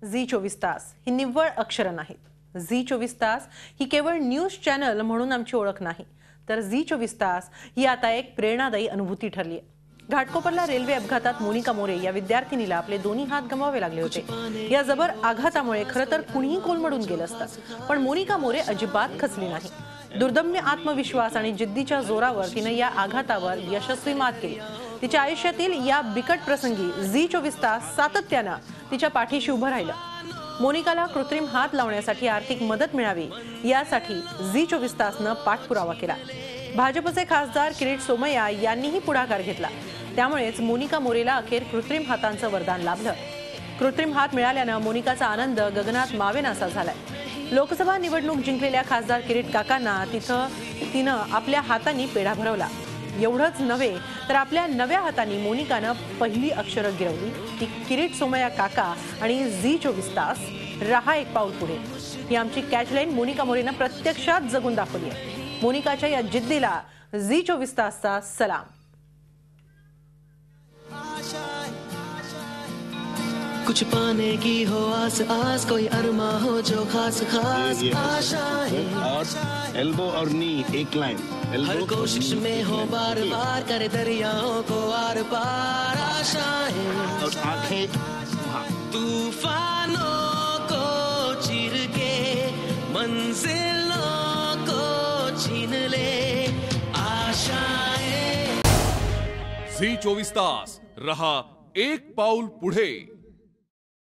Zee 24 तास ही निव्वळ अक्षर नाहीत। झी 24 तास ही केवळ न्यूज चॅनल म्हणून आमची ओळख नाही, तर झी 24 तास ही आता एक प्रेरणादायी अनुभूती ठरली आहे। घाटकोपरला रेल्वे अपघातात मोनिका मोरे या विद्यार्थिनीला आपले दोन्ही हात गमवावे लागले होते। या जबर आघातामुळे खरं तर कुणीही कोलमडून गेलं असतं, पण मोनिका मोरे अजिबात खचली नाही। दुर्दम्य आत्मविश्वास आणि जिद्दीच्या जोरावर तिने या आघातावर यशस्वी मात केली। तिच्या आयुष्यातील या बिकट प्रसंगी झी 24 तास सातत्याने तिच्या पाठीशी उभं राहिलं। मोनिकाला कृत्रिम हात लावण्यासाठी आर्थिक मदत मिळावी यासाठी झी 24 तासनं पाठपुरावा केला। भाजपचे खासदार किरीट सोमय्या यांनीही पुढाकार घेतला, त्यामुळेच मोनिका मोरेला अखेर कृत्रिम हातांचं वरदान लाभलं। कृत्रिम हात मिळाल्यानं मोनिकाचा आनंद गगनात मावेनासा झालाय। लोकसभा निवडणूक जिंकलेल्या खासदार किरीट काकांना तिनं आपल्या हातांनी पेढा भरवला। एवढंच नव्हे तर आपल्या नव्या हातांनी मोनिकानं पहिली अक्षरं गिरवली ती किरीट सोमय्या काका आणि झी 24 तास रहा एक पाऊल पुढे ही आमची कॅचलाईन मोनिका मोरेनं प्रत्यक्षात जगून दाखवली आहे। मोनिकाच्या या जिद्दीला झी 24 तासचा सलाम। कुछ पाने की हो आस आस, कोई अरमा हो जो खास खास आशाएं। और एल्बो और नी एक लाइन, हर कोशिश में हो बार बार, करे दरियाओं को आर पार आशाएं। और आंखें तूफानों को चीर के मंजिलों को छीन ले आशाएं। झी 24 तास रहा एक पाऊल पुढे।